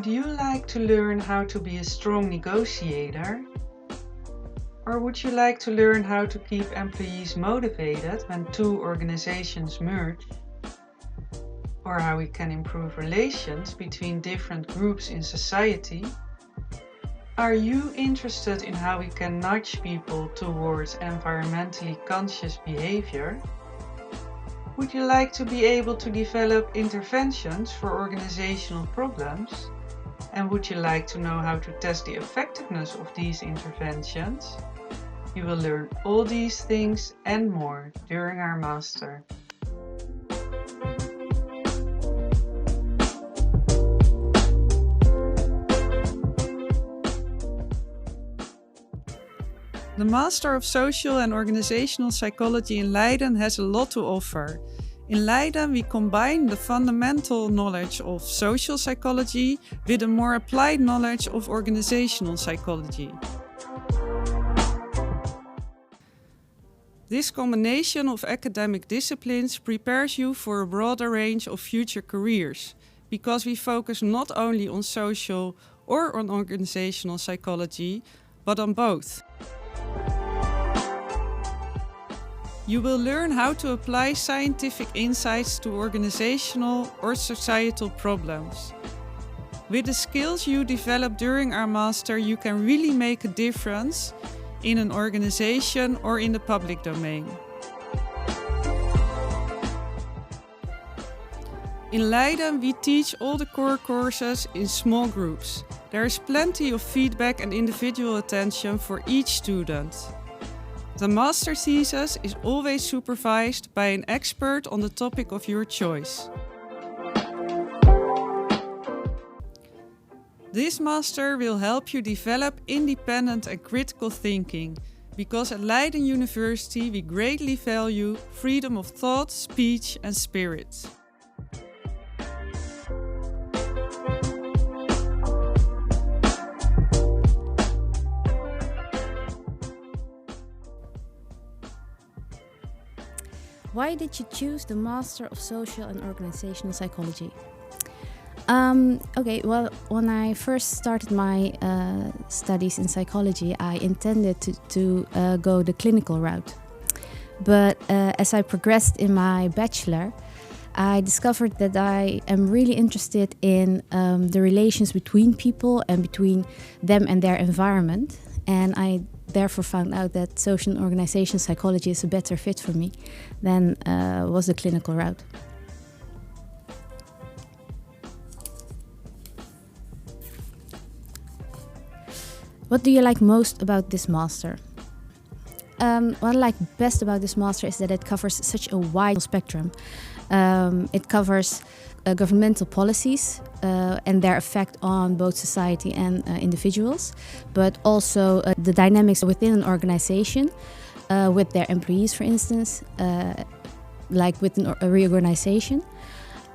Would you like to learn how to be a strong negotiator? Or would you like to learn how to keep employees motivated when two organizations merge? Or how we can improve relations between different groups in society? Are you interested in how we can nudge people towards environmentally conscious behavior? Would you like to be able to develop interventions for organizational problems? And would you like to know how to test the effectiveness of these interventions? You will learn all these things and more during our master. The Master of Social and Organizational Psychology in Leiden has a lot to offer. In Leiden, we combine the fundamental knowledge of social psychology with a more applied knowledge of organizational psychology. This combination of academic disciplines prepares you for a broader range of future careers, because we focus not only on social or on organizational psychology, but on both. You will learn how to apply scientific insights to organizational or societal problems. With the skills you develop during our master, you can really make a difference in an organization or in the public domain. In Leiden, we teach all the core courses in small groups. There is plenty of feedback and individual attention for each student. The master thesis is always supervised by an expert on the topic of your choice. This master will help you develop independent and critical thinking, because at Leiden University we greatly value freedom of thought, speech and spirit. Why did you choose the Master of Social and Organizational Psychology? Well, when I first started my studies in psychology, I intended to go the clinical route. But as I progressed in my bachelor, I discovered that I am really interested in the relations between people and between them and their environment. And I therefore found out that social and organization psychology is a better fit for me than was the clinical route. What do you like most about this master? What I like best about this master is that it covers such a wide spectrum. It covers governmental policies and their effect on both society and individuals, but also the dynamics within an organization with their employees, for instance, like with a reorganization.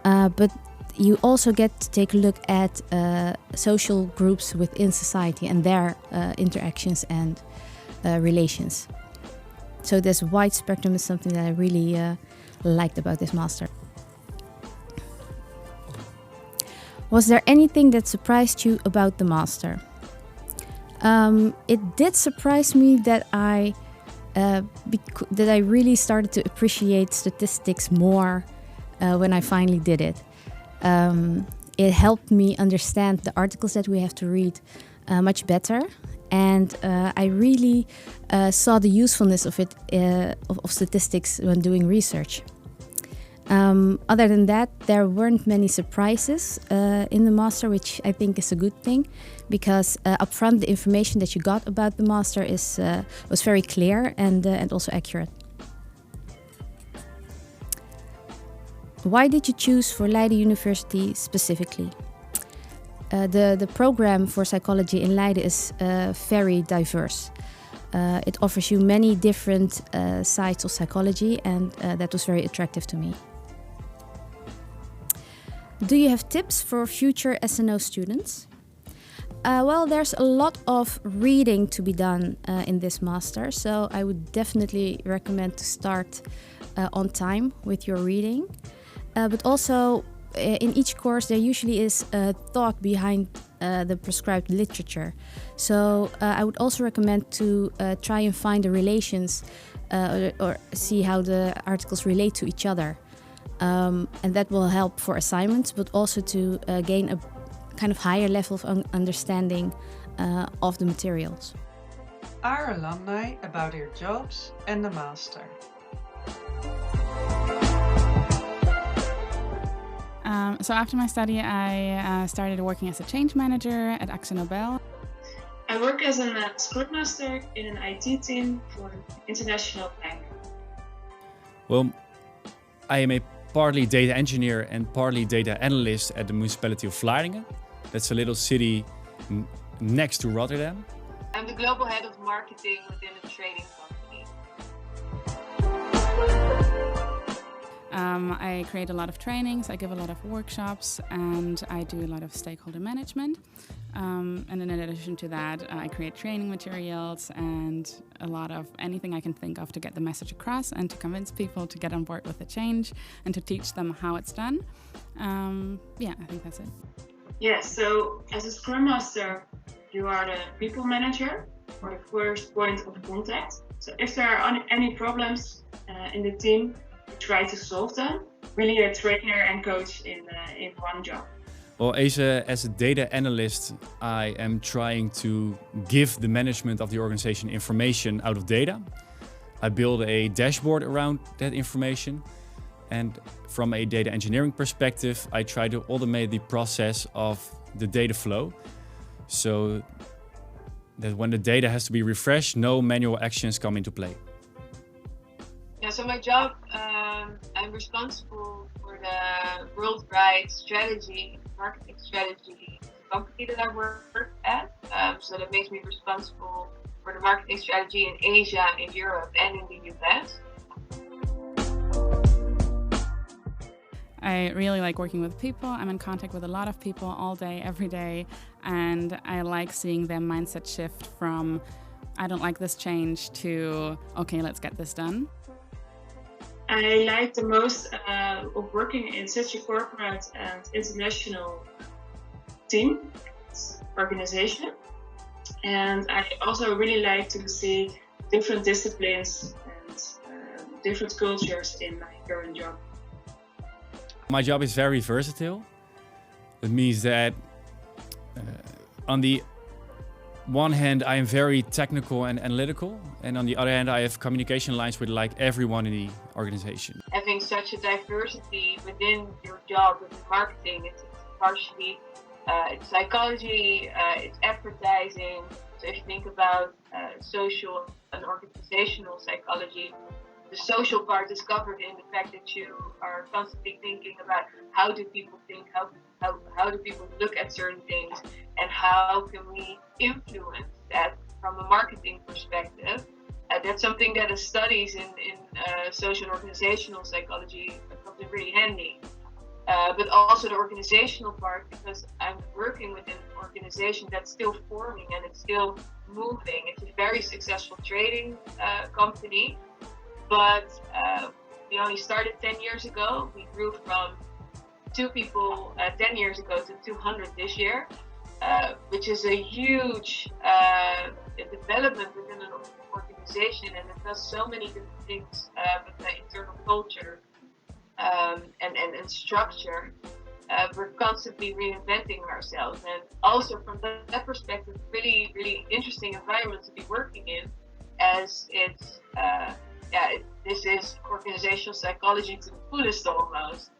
But you also get to take a look at social groups within society and their interactions and relations. So this wide spectrum is something that I really liked about this master. Was there anything that surprised you about the master? It did surprise me that I really started to appreciate statistics more when I finally did it. It helped me understand the articles that we have to read much better, and I really saw the usefulness of it, of statistics when doing research. Other than that, there weren't many surprises in the master, which I think is a good thing, because upfront the information that you got about the master was very clear and also accurate. Why did you choose for Leiden University specifically? The program for psychology in Leiden is very diverse. It offers you many different sides of psychology, and that was very attractive to me. Do you have tips for future S&O students? Well, there's a lot of reading to be done in this master, so I would definitely recommend to start on time with your reading. But also in each course there usually is a thought behind the prescribed literature. So I would also recommend to try and find the relations or see how the articles relate to each other. And that will help for assignments, but also to gain a kind of higher level of understanding of the materials. Our alumni about their jobs and the master. So after my study, I started working as a change manager at S&O. I work as a Scrum Master in an IT team for an international bank. Well, I am a partly data engineer and partly data analyst at the municipality of Leiden. That's a little city next to Rotterdam. I'm the global head of marketing within a trading company. I create a lot of trainings, I give a lot of workshops, and I do a lot of stakeholder management. And in addition to that, I create training materials and a lot of anything I can think of to get the message across and to convince people to get on board with the change and to teach them how it's done. I think that's it. Yes, so as a Scrum Master, you are the people manager or the first point of contact. So if there are any problems in the team, you try to solve them. Really a trainer and coach in one job. Well, as a data analyst, I am trying to give the management of the organization information out of data. I build a dashboard around that information. And from a data engineering perspective, I try to automate the process of the data flow so that when the data has to be refreshed, no manual actions come into play. Yeah, so my job, I'm responsible for the worldwide strategy, marketing strategy, of the company that I work at. So that makes me responsible for the marketing strategy in Asia, in Europe, and in the US. I really like working with people. I'm in contact with a lot of people all day, every day, and I like seeing their mindset shift from I don't like this change to okay, let's get this done. I like the most of working in such a corporate and international team, organization. And I also really like to see different disciplines and different cultures in my current job. My job is very versatile. It means that on the one hand, I am very technical and analytical, and on the other hand, I have communication lines with like everyone in the organization. Having such a diversity within your job within marketing, it's partially it's psychology, it's advertising. So if you think about social and organizational psychology, the social part is covered in the fact that you are constantly thinking about how do people think, how do people look at certain things, and how can we influence that from a marketing perspective. That's something that is studies in social and organizational psychology comes in really handy. But also the organizational part, because I'm working within an organization that's still forming and it's still moving. It's a very successful trading company. But we only started 10 years ago. We grew from 2 people 10 years ago to 200 this year, which is a huge development within an organization, and it does so many different things with the internal culture and structure. We're constantly reinventing ourselves, and also from that perspective, really, really interesting environment to be working in, as it's this is organizational psychology to the fullest almost.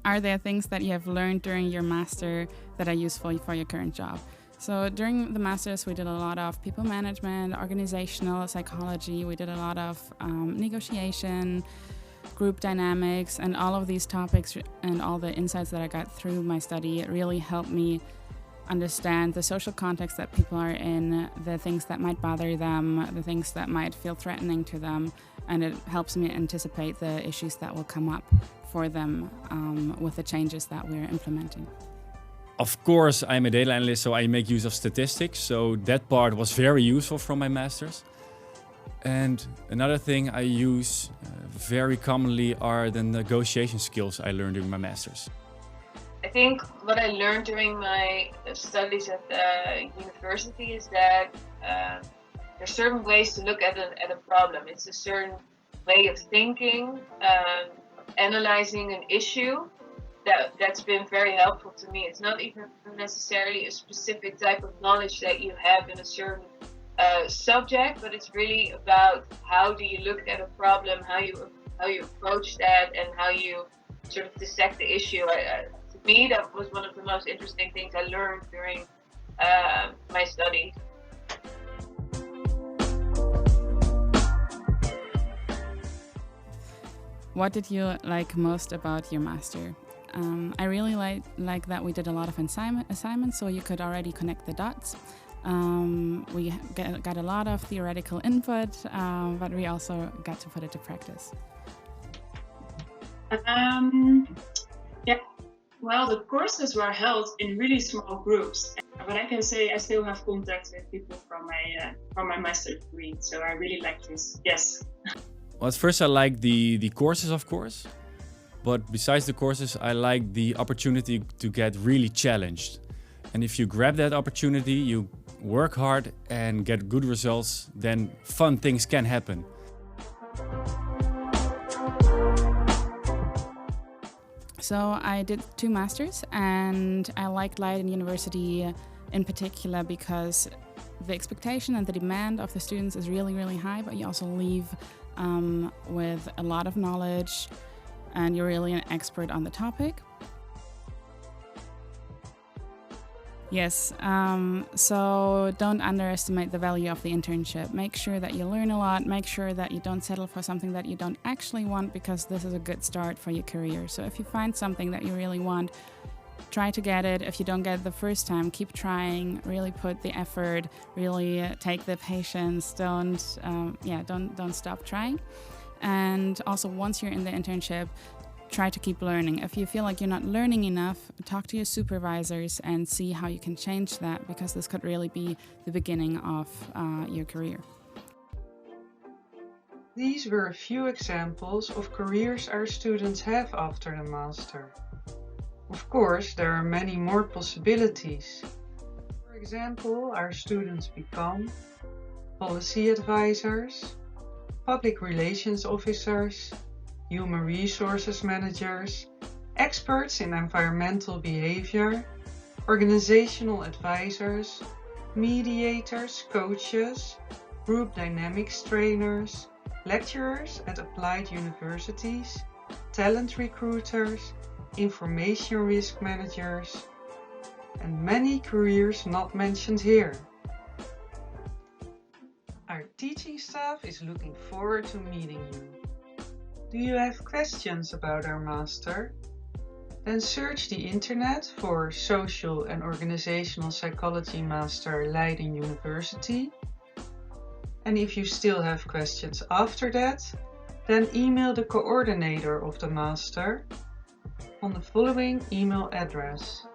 Are there things that you have learned during your master that are useful for your current job? So during the masters, we did a lot of people management, organizational psychology. We did a lot of negotiation, group dynamics, and all of these topics and all the insights that I got through my study. It really helped me understand the social context that people are in, the things that might bother them, the things that might feel threatening to them, and it helps me anticipate the issues that will come up for them with the changes that we're implementing. Of course, I'm a data analyst, so I make use of statistics. So that part was very useful from my master's. And another thing I use very commonly are the negotiation skills I learned during my master's. I think what I learned during my studies at the university is that there's certain ways to look at a problem. It's a certain way of thinking, analyzing an issue that's been very helpful to me. It's not even necessarily a specific type of knowledge that you have in a certain subject, but it's really about how do you look at a problem, how you approach that, and how you sort of dissect the issue. To me, that was one of the most interesting things I learned during my studies. What did you like most about your master? I really like that we did a lot of assignments, so you could already connect the dots. We got a lot of theoretical input, but we also got to put it to practice. Yeah, well, the courses were held in really small groups, but I can say I still have contact with people from my master's degree, so I really like this. Yes. Well, at first I like the courses, of course, but besides the courses, I like the opportunity to get really challenged. And if you grab that opportunity, you work hard and get good results, then fun things can happen. So I did 2 masters, and I liked Leiden University in particular because the expectation and the demand of the students is really, really high, but you also leave with a lot of knowledge and you're really an expert on the topic. Yes, so don't underestimate the value of the internship. Make sure that you learn a lot, make sure that you don't settle for something that you don't actually want, because this is a good start for your career. So if you find something that you really want, try to get it. If you don't get it the first time, keep trying, really put the effort, really take the patience, don't stop trying. And also once you're in the internship, try to keep learning. If you feel like you're not learning enough, talk to your supervisors and see how you can change that, because this could really be the beginning of your career. These were a few examples of careers our students have after the master. Of course, there are many more possibilities. For example, our students become policy advisors, public relations officers, human resources managers, experts in environmental behavior, organizational advisors, mediators, coaches, group dynamics trainers, lecturers at applied universities, talent recruiters, information risk managers, and many careers not mentioned here. Our teaching staff is looking forward to meeting you. Do you have questions about our master? Then search the internet for Social and Organizational Psychology Master Leiden University. And if you still have questions after that, then email the coordinator of the master on the following email address: